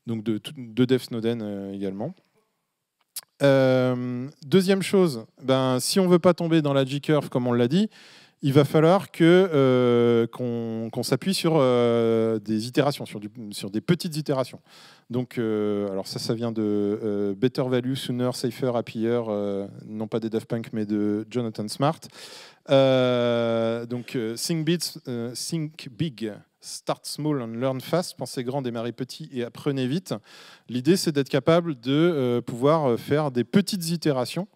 Donc, de Dave Snowden également. Deuxième chose, si on ne veut pas tomber dans la J-curve, comme on l'a dit, il va falloir qu'on s'appuie sur des itérations, sur des petites itérations. Donc, alors ça vient de Better Value, Sooner, Safer, Happier, non pas des Daft Punk, mais de Jonathan Smart. Donc, think big. Start small and learn fast, pensez grand, démarrez petit et apprenez vite. L'idée, c'est d'être capable de pouvoir faire des petites itérations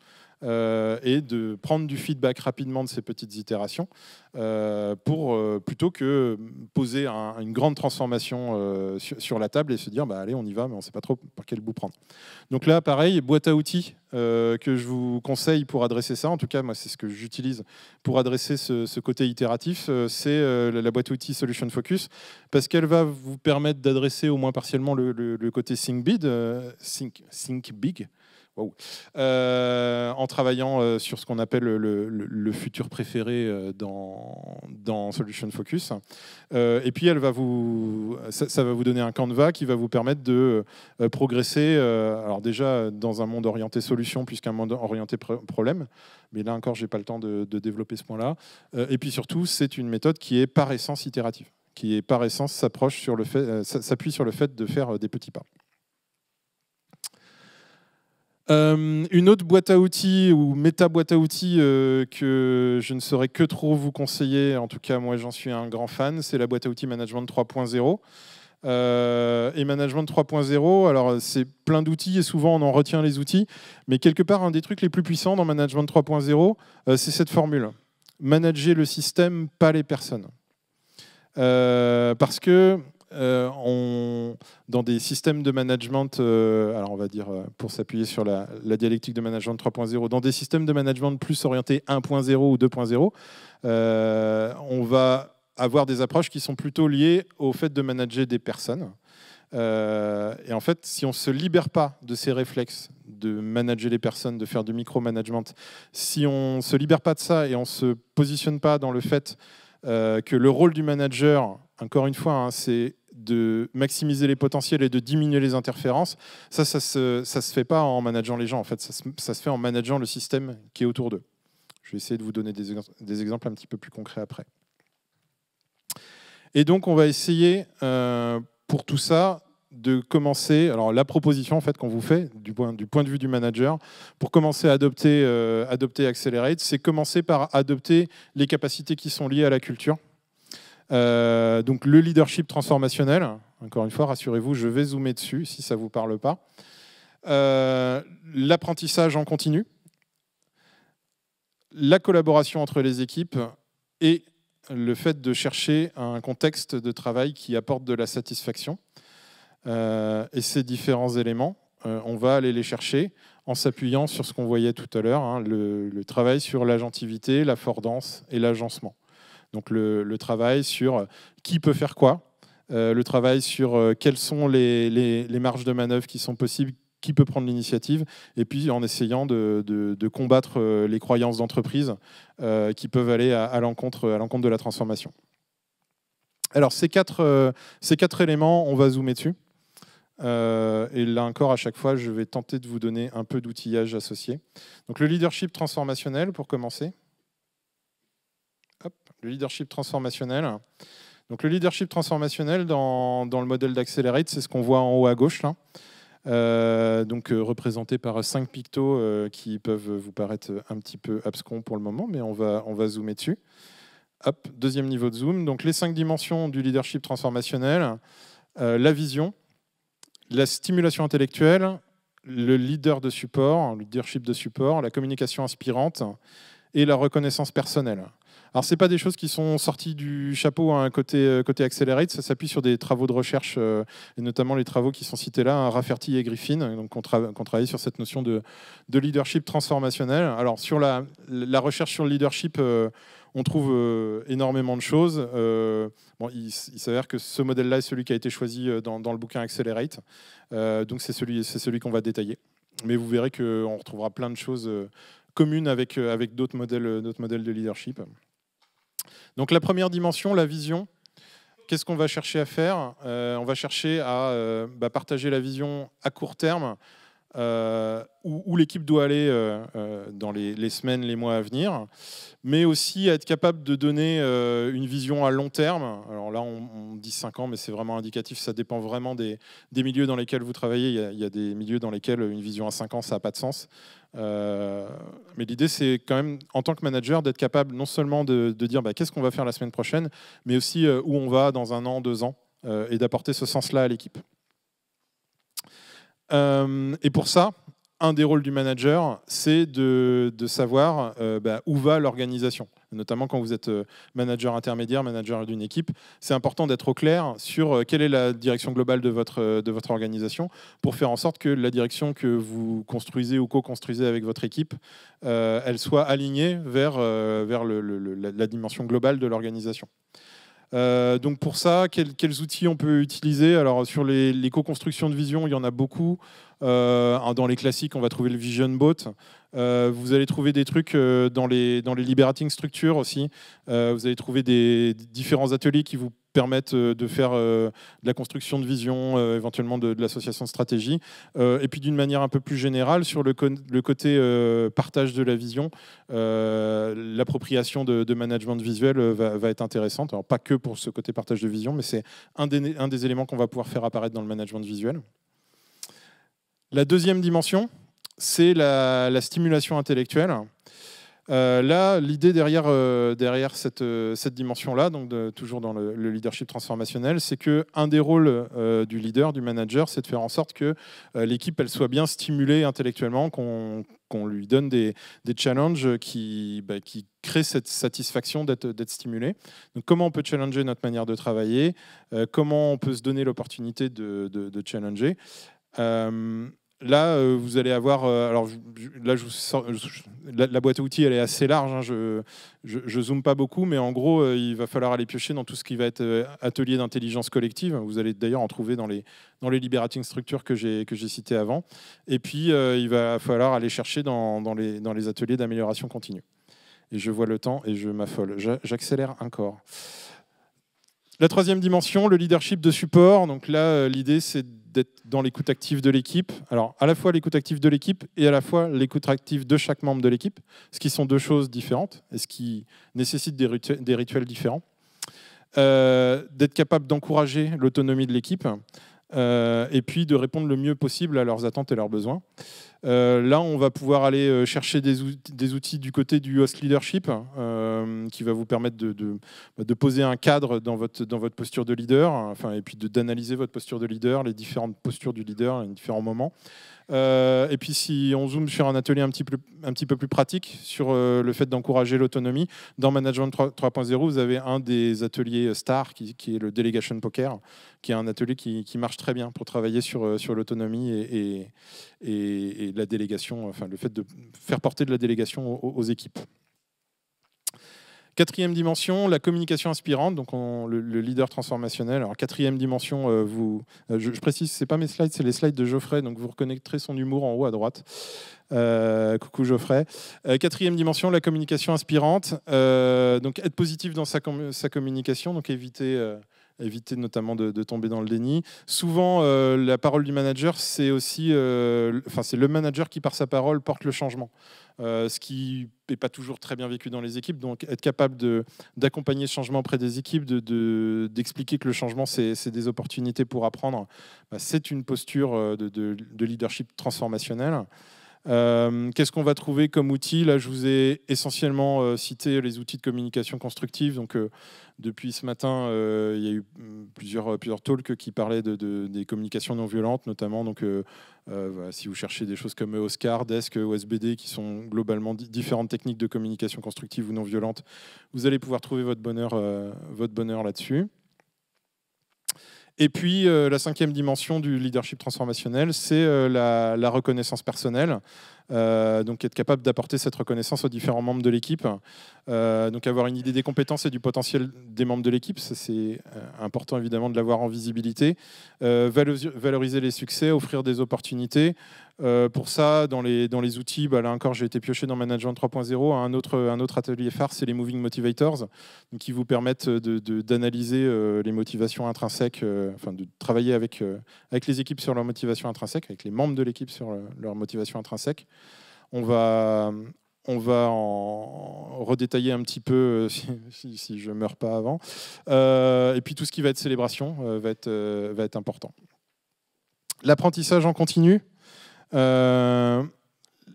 et de prendre du feedback rapidement de ces petites itérations plutôt que poser une grande transformation sur la table et se dire allez, on y va, mais on ne sait pas trop par quel bout prendre. Donc là, pareil, boîte à outils que je vous conseille pour adresser ça. En tout cas, moi, c'est ce que j'utilise pour adresser ce côté itératif. C'est la boîte à outils Solution Focus, parce qu'elle va vous permettre d'adresser au moins partiellement le côté think big. Wow. En travaillant sur ce qu'on appelle le futur préféré dans Solution Focus. Et puis, ça va vous donner un canevas qui va vous permettre de progresser. Alors déjà, dans un monde orienté solution, puisqu'un monde orienté problème. Mais là encore, je n'ai pas le temps de développer ce point-là. Et puis surtout, c'est une méthode qui est par essence itérative, qui est par essence s'appuie sur le fait de faire des petits pas. Une autre boîte à outils ou méta-boîte à outils que je ne saurais que trop vous conseiller, en tout cas moi j'en suis un grand fan, c'est la boîte à outils Management 3.0. Et Management 3.0, alors c'est plein d'outils et souvent on en retient les outils, mais quelque part un des trucs les plus puissants dans Management 3.0, c'est cette formule. Manager le système, pas les personnes. Parce que dans des systèmes de management, alors on va dire pour s'appuyer sur la dialectique de management 3.0, dans des systèmes de management plus orientés 1.0 ou 2.0, on va avoir des approches qui sont plutôt liées au fait de manager des personnes. Et en fait, si on ne se libère pas de ces réflexes de manager les personnes, de faire du micromanagement, si on ne se libère pas de ça et on ne se positionne pas dans le fait que le rôle du manager, encore une fois, c'est de maximiser les potentiels et de diminuer les interférences, ça se fait pas en manageant les gens, en fait, ça se fait en manageant le système qui est autour d'eux. Je vais essayer de vous donner des exemples un petit peu plus concrets après. Et donc, on va essayer, pour tout ça, de commencer, alors la proposition en fait, qu'on vous fait, du point de vue du manager, pour commencer à adopter Accelerate, c'est commencer par adopter les capacités qui sont liées à la culture. Donc le leadership transformationnel, encore une fois, rassurez-vous, je vais zoomer dessus si ça ne vous parle pas. L'apprentissage en continu, la collaboration entre les équipes et le fait de chercher un contexte de travail qui apporte de la satisfaction. Et ces différents éléments, on va aller les chercher en s'appuyant sur ce qu'on voyait tout à l'heure, le travail sur l'agentivité, l'affordance et l'agencement. Donc le travail sur qui peut faire quoi, le travail sur quelles sont les marges de manœuvre qui sont possibles, qui peut prendre l'initiative, et puis en essayant de combattre les croyances d'entreprise qui peuvent aller à l'encontre de la transformation. Alors ces quatre éléments, on va zoomer dessus. Et là encore, à chaque fois, je vais tenter de vous donner un peu d'outillage associé. Donc le leadership transformationnel, pour commencer. Hop, le leadership transformationnel. Donc le leadership transformationnel dans le modèle d'Accelerate, c'est ce qu'on voit en haut à gauche là. Représenté par 5 pictos qui peuvent vous paraître un petit peu abscons pour le moment, mais on va zoomer dessus. Hop, deuxième niveau de zoom. Donc les 5 dimensions du leadership transformationnel, la vision, la stimulation intellectuelle, le leadership de support, la communication inspirante et la reconnaissance personnelle. Alors, ce n'est pas des choses qui sont sorties du chapeau côté Accelerate, ça s'appuie sur des travaux de recherche, et notamment les travaux qui sont cités là, Rafferty et Griffin, donc qu'on travaille sur cette notion de leadership transformationnel. Alors, sur la recherche sur le leadership, on trouve énormément de choses. Il s'avère que ce modèle-là est celui qui a été choisi dans le bouquin Accelerate, donc c'est celui qu'on va détailler. Mais vous verrez qu'on retrouvera plein de choses communes avec d'autres modèles de leadership. Donc la première dimension, la vision, qu'est-ce qu'on va chercher à faire? On va chercher à partager la vision à court terme, où l'équipe doit aller dans les semaines, les mois à venir, mais aussi à être capable de donner une vision à long terme. Alors là, on dit 5 ans, mais c'est vraiment indicatif, ça dépend vraiment des milieux dans lesquels vous travaillez. Il y a des milieux dans lesquels une vision à 5 ans, ça n'a pas de sens. Mais l'idée, c'est quand même, en tant que manager, d'être capable non seulement de dire qu'est-ce qu'on va faire la semaine prochaine, mais aussi où on va dans 1 an, 2 ans, et d'apporter ce sens-là à l'équipe. Et pour ça, un des rôles du manager, c'est de savoir où va l'organisation. Notamment quand vous êtes manager intermédiaire, manager d'une équipe, c'est important d'être au clair sur quelle est la direction globale de votre organisation pour faire en sorte que la direction que vous construisez ou co-construisez avec votre équipe, elle soit alignée vers la dimension globale de l'organisation. Donc pour ça, quels outils on peut utiliser? Alors sur les co-constructions de vision, il y en a beaucoup. Dans les classiques, on va trouver le Vision Boat. Vous allez trouver des trucs dans les liberating structures aussi. Vous allez trouver des différents ateliers qui vous permettent de faire de la construction de vision, éventuellement de l'association de stratégie. Et puis d'une manière un peu plus générale, sur le côté partage de la vision, l'appropriation de management visuel va être intéressante. Alors pas que pour ce côté partage de vision, mais c'est un des éléments qu'on va pouvoir faire apparaître dans le management visuel. La deuxième dimension, c'est la stimulation intellectuelle. Là, l'idée derrière cette dimension-là, donc toujours dans le leadership transformationnel, c'est qu'un des rôles du leader, du manager, c'est de faire en sorte que l'équipe elle soit bien stimulée intellectuellement, qu'on lui donne des challenges qui créent cette satisfaction d'être stimulé. Donc, comment on peut challenger notre manière de travailler, comment on peut se donner l'opportunité de challenger. Là, vous allez avoir. Alors là, je vous sors, la boîte à outils, elle est assez large. Hein, je zoome pas beaucoup, mais en gros, il va falloir aller piocher dans tout ce qui va être atelier d'intelligence collective. Vous allez d'ailleurs en trouver dans les liberating structures que j'ai cités avant. Et puis, il va falloir aller chercher dans les ateliers d'amélioration continue. Et je vois le temps et je m'affole. J'accélère encore. La troisième dimension, le leadership de support. Donc là, l'idée, c'est d'être dans l'écoute active de l'équipe. Alors, à la fois l'écoute active de l'équipe et à la fois l'écoute active de chaque membre de l'équipe, ce qui sont deux choses différentes et ce qui nécessite des rituels différents. D'être capable d'encourager l'autonomie de l'équipe et puis de répondre le mieux possible à leurs attentes et leurs besoins. Là, on va pouvoir aller chercher des outils du côté du host leadership qui va vous permettre de poser un cadre dans votre posture de leader, et puis d'analyser votre posture de leader, les différentes postures du leader à différents moments. Et puis si on zoome sur un atelier un petit peu plus pratique sur le fait d'encourager l'autonomie, dans Management 3.0, vous avez un des ateliers stars qui est le Delegation Poker, qui est un atelier qui marche très bien pour travailler sur l'autonomie et la délégation, le fait de faire porter de la délégation aux équipes. Quatrième dimension, la communication inspirante, donc le leader transformationnel. Alors quatrième dimension, je précise, c'est pas mes slides, c'est les slides de Geoffrey, donc vous reconnaîtrez son humour en haut à droite. Coucou Geoffrey. Quatrième dimension, la communication inspirante. Donc être positif dans sa communication, donc éviter notamment de tomber dans le déni. Souvent, la parole du manager, c'est aussi, c'est le manager qui, par sa parole, porte le changement. Ce qui n'est pas toujours très bien vécu dans les équipes. Donc, être capable d'accompagner ce changement auprès des équipes, d'expliquer que le changement, c'est des opportunités pour apprendre, c'est une posture de leadership transformationnel. Qu'est-ce qu'on va trouver comme outils? Là, je vous ai essentiellement cité les outils de communication constructive. Donc, depuis ce matin, il y a eu plusieurs talks qui parlaient des communications non violentes, notamment. Donc, voilà, si vous cherchez des choses comme Oscar, Desk, OSBD, qui sont globalement différentes techniques de communication constructive ou non violente, vous allez pouvoir trouver votre bonheur là-dessus. Et puis, la cinquième dimension du leadership transformationnel, c'est la reconnaissance personnelle. Donc, être capable d'apporter cette reconnaissance aux différents membres de l'équipe. Donc, avoir une idée des compétences et du potentiel des membres de l'équipe. C'est important, évidemment, de l'avoir en visibilité. Valoriser les succès, offrir des opportunités. Pour ça, dans les outils, là encore, j'ai été pioché dans Management 3.0. Un autre atelier phare, c'est les Moving Motivators, qui vous permettent d'analyser les motivations intrinsèques, de travailler avec les équipes sur leur motivation intrinsèque, avec les membres de l'équipe sur leur motivation intrinsèque. On va en redétailler un petit peu si je ne meurs pas avant. Et puis tout ce qui va être célébration va être important. L'apprentissage en continu.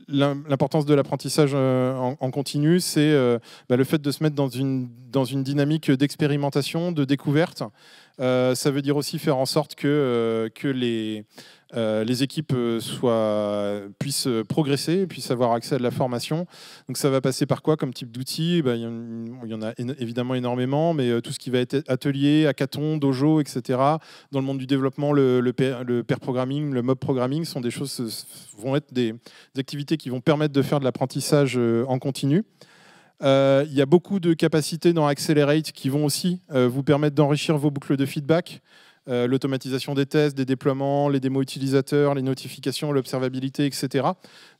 L'importance de l'apprentissage en continu, c'est le fait de se mettre dans une dynamique d'expérimentation, de découverte. Ça veut dire aussi faire en sorte que les équipes puissent progresser, puissent avoir accès à de la formation. Donc ça va passer par quoi comme type d'outils? Il y en a évidemment énormément, mais tout ce qui va être atelier, hackathon, dojo, etc. Dans le monde du développement, le pair programming, le mob programming vont être des activités qui vont permettre de faire de l'apprentissage en continu. Il y a beaucoup de capacités dans Accelerate qui vont aussi vous permettre d'enrichir vos boucles de feedback. L'automatisation des tests, des déploiements, les démos utilisateurs, les notifications, l'observabilité, etc.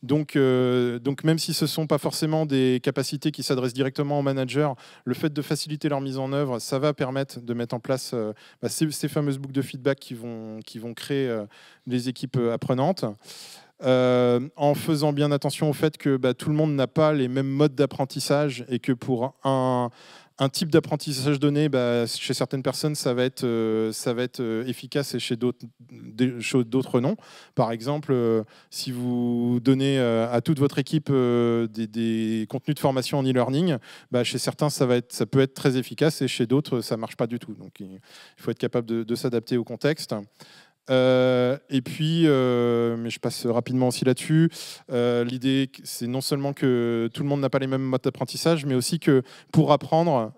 Donc même si ce ne sont pas forcément des capacités qui s'adressent directement aux managers, le fait de faciliter leur mise en œuvre, ça va permettre de mettre en place ces fameuses boucles de feedback qui vont créer les équipes apprenantes. En faisant bien attention au fait que tout le monde n'a pas les mêmes modes d'apprentissage et que pour un type d'apprentissage donné, chez certaines personnes, ça va être efficace et chez d'autres non. Par exemple, si vous donnez à toute votre équipe des contenus de formation en e-learning, chez certains, ça peut être très efficace et chez d'autres, ça ne marche pas du tout. Donc, il faut être capable de s'adapter au contexte. Et puis, mais je passe rapidement aussi là-dessus, l'idée, c'est non seulement que tout le monde n'a pas les mêmes modes d'apprentissage, mais aussi que pour apprendre,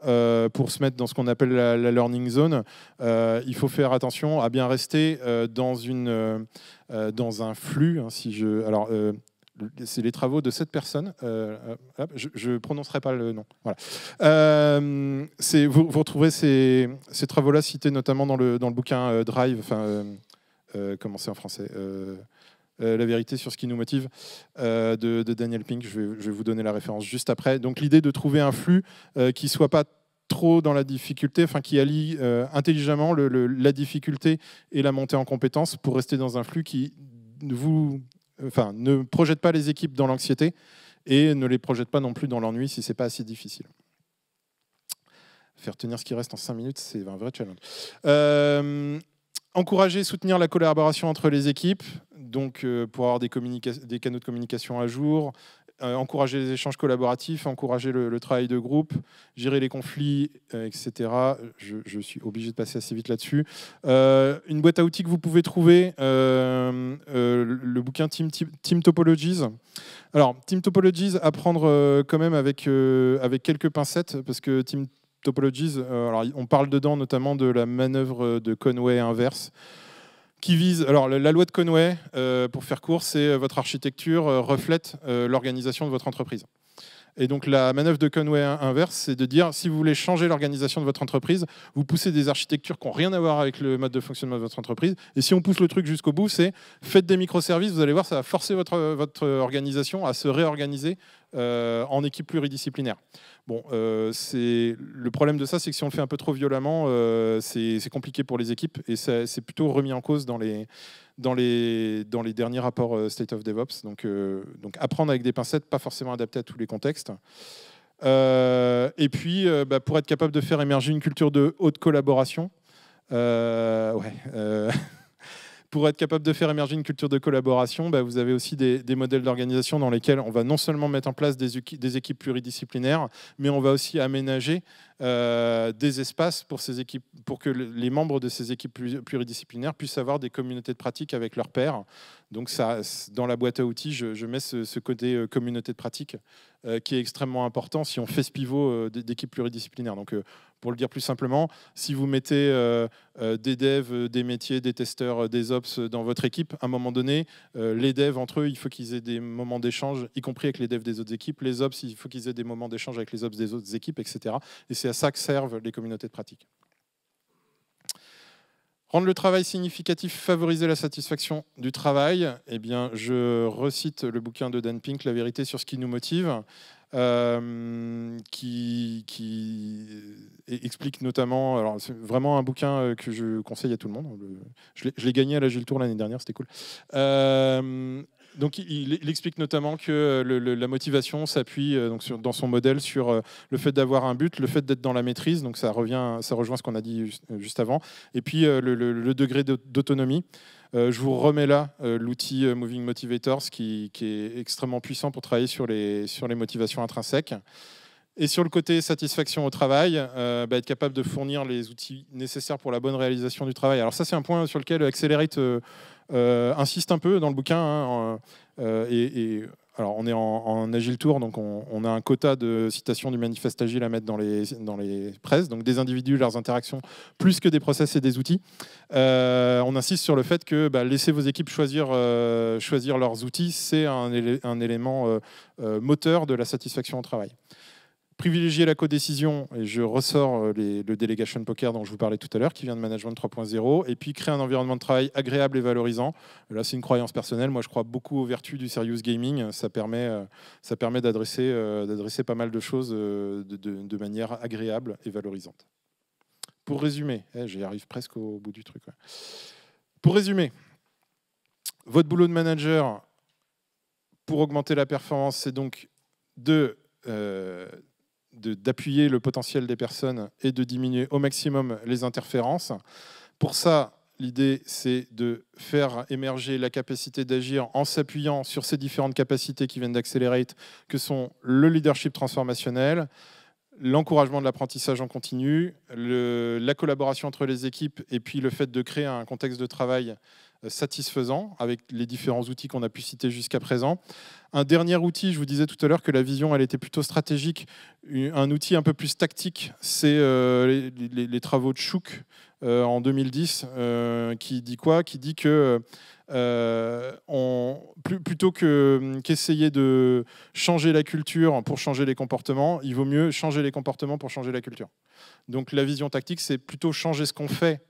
pour se mettre dans ce qu'on appelle la learning zone, il faut faire attention à bien rester dans un flux. C'est les travaux de cette personne. Je ne prononcerai pas le nom. Voilà. Vous retrouverez ces travaux-là cités notamment dans le bouquin Drive. Comment c'est en français La vérité sur ce qui nous motive de Daniel Pink. Je vais vous donner la référence juste après. Donc l'idée de trouver un flux qui ne soit pas trop dans la difficulté, qui allie intelligemment la difficulté et la montée en compétences pour rester dans un flux qui ne projette pas les équipes dans l'anxiété et ne les projette pas non plus dans l'ennui si ce n'est pas assez difficile. Faire tenir ce qui reste en 5 minutes, c'est un vrai challenge. Encourager et soutenir la collaboration entre les équipes, donc pour avoir des canaux de communication à jour, encourager les échanges collaboratifs, encourager le travail de groupe, gérer les conflits, etc. Je suis obligé de passer assez vite là-dessus. Une boîte à outils que vous pouvez trouver, le bouquin Team Topologies. Alors, Team Topologies, à prendre quand même avec quelques pincettes, parce que Team Topologies, on parle dedans notamment de la manœuvre de Conway inverse, qui vise... Alors, la loi de Conway, pour faire court, c'est votre architecture reflète l'organisation de votre entreprise. Et donc la manœuvre de Conway inverse, c'est de dire, si vous voulez changer l'organisation de votre entreprise, vous poussez des architectures qui n'ont rien à voir avec le mode de fonctionnement de votre entreprise. Et si on pousse le truc jusqu'au bout, c'est faites des microservices, vous allez voir, ça va forcer votre organisation à se réorganiser en équipe pluridisciplinaire. Bon, le problème de ça, c'est que si on le fait un peu trop violemment, c'est compliqué pour les équipes et c'est plutôt remis en cause dans les derniers rapports State of DevOps. Donc apprendre avec des pincettes, pas forcément adapté à tous les contextes. Et puis, pour être capable de faire émerger une culture de haute collaboration, pour être capable de faire émerger une culture de collaboration, vous avez aussi des modèles d'organisation dans lesquels on va non seulement mettre en place des équipes pluridisciplinaires, mais on va aussi aménager des espaces pour ces équipes, pour que les membres de ces équipes pluridisciplinaires puissent avoir des communautés de pratique avec leurs pairs. Donc ça, dans la boîte à outils, je mets ce côté communauté de pratique qui est extrêmement important si on fait ce pivot d'équipes pluridisciplinaires. Donc pour le dire plus simplement, si vous mettez des devs, des métiers, des testeurs, des ops dans votre équipe, à un moment donné, les devs entre eux, il faut qu'ils aient des moments d'échange, y compris avec les devs des autres équipes. Les ops, il faut qu'ils aient des moments d'échange avec les ops des autres équipes, etc. Et c'est à ça que servent les communautés de pratique. Rendre le travail significatif, favoriser la satisfaction du travail. Eh bien, je recite le bouquin de Dan Pink, La vérité sur ce qui nous motive, qui explique notamment. Alors, c'est vraiment un bouquin que je conseille à tout le monde. Je l'ai gagné à l'Agile Tour l'année dernière, c'était cool. Donc, il explique notamment que la motivation s'appuie dans son modèle sur le fait d'avoir un but, le fait d'être dans la maîtrise. Donc, ça rejoint ce qu'on a dit juste avant. Et puis, le degré d'autonomie. Je vous remets là l'outil Moving Motivators qui est extrêmement puissant pour travailler sur les motivations intrinsèques. Et sur le côté satisfaction au travail, être capable de fournir les outils nécessaires pour la bonne réalisation du travail. Alors ça, c'est un point sur lequel Accelerate insiste un peu dans le bouquin. Alors on est en Agile Tour, donc on a un quota de citations du manifeste Agile à mettre dans les presses, donc des individus, leurs interactions, plus que des process et des outils. On insiste sur le fait que laisser vos équipes choisir leurs outils, c'est un élément moteur de la satisfaction au travail. Privilégier la codécision, et je ressors le delegation poker dont je vous parlais tout à l'heure, qui vient de Management 3.0, et puis créer un environnement de travail agréable et valorisant. Là, c'est une croyance personnelle. Moi, je crois beaucoup aux vertus du serious gaming. Ça permet d'adresser pas mal de choses de manière agréable et valorisante. Pour résumer, j'y arrive presque au bout du truc. Ouais. Pour résumer, votre boulot de manager pour augmenter la performance, c'est donc d'appuyer le potentiel des personnes et de diminuer au maximum les interférences. Pour ça, l'idée, c'est de faire émerger la capacité d'agir en s'appuyant sur ces différentes capacités qui viennent d'Accelerate, que sont le leadership transformationnel, l'encouragement de l'apprentissage en continu, la collaboration entre les équipes et puis le fait de créer un contexte de travail satisfaisant avec les différents outils qu'on a pu citer jusqu'à présent. Un dernier outil, je vous disais tout à l'heure que la vision elle était plutôt stratégique. Un outil un peu plus tactique, c'est les travaux de Shook en 2010 qui dit quoi ? Qui dit que plutôt qu'essayer de changer la culture pour changer les comportements, il vaut mieux changer les comportements pour changer la culture. Donc la vision tactique, c'est plutôt changer ce qu'on fait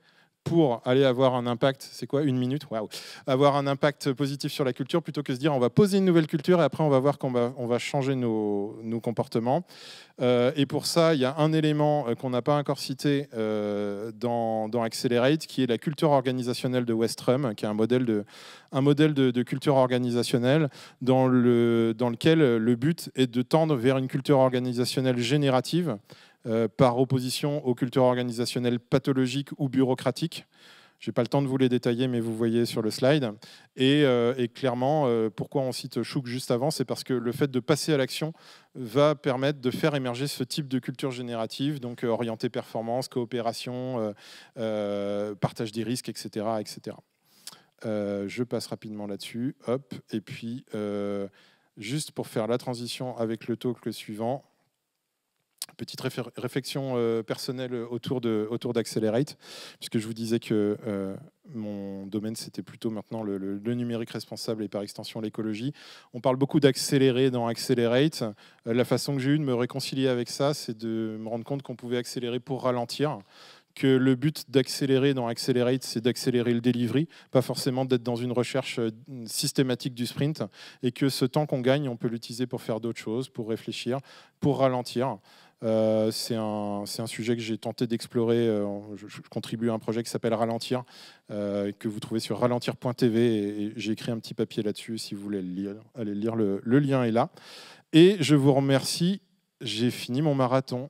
pour aller avoir un impact, c'est quoi, 1 minute, waouh, avoir un impact positif sur la culture, plutôt que se dire on va poser une nouvelle culture et après on va voir qu'on va changer nos comportements. Et pour ça, il y a un élément qu'on n'a pas encore cité dans Accelerate, qui est la culture organisationnelle de Westrum, qui est un modèle de culture organisationnelle dans lequel le but est de tendre vers une culture organisationnelle générative, par opposition aux cultures organisationnelles pathologiques ou bureaucratiques. Je n'ai pas le temps de vous les détailler, mais vous voyez sur le slide. Et clairement, pourquoi on cite Shook juste avant, c'est parce que le fait de passer à l'action va permettre de faire émerger ce type de culture générative, donc orientée performance, coopération, partage des risques, etc. etc. Je passe rapidement là-dessus. Hop. Et puis, juste pour faire la transition avec le talk suivant, petite réflexion personnelle autour d'Accelerate, puisque je vous disais que Mon domaine, c'était plutôt maintenant le numérique responsable et par extension l'écologie. On parle beaucoup d'accélérer dans Accelerate. La façon que j'ai eue de me réconcilier avec ça, c'est de me rendre compte qu'on pouvait accélérer pour ralentir, que le but d'accélérer dans Accelerate, c'est d'accélérer le delivery, pas forcément d'être dans une recherche systématique du sprint, et que ce temps qu'on gagne, on peut l'utiliser pour faire d'autres choses, pour réfléchir, pour ralentir. C'est un sujet que j'ai tenté d'explorer. Je contribue à un projet qui s'appelle Ralentir, que vous trouvez sur ralentir.tv, et j'ai écrit un petit papier là-dessus, si vous voulez le lire. Allez le lire, le lien est là. Et je vous remercie, j'ai fini mon marathon.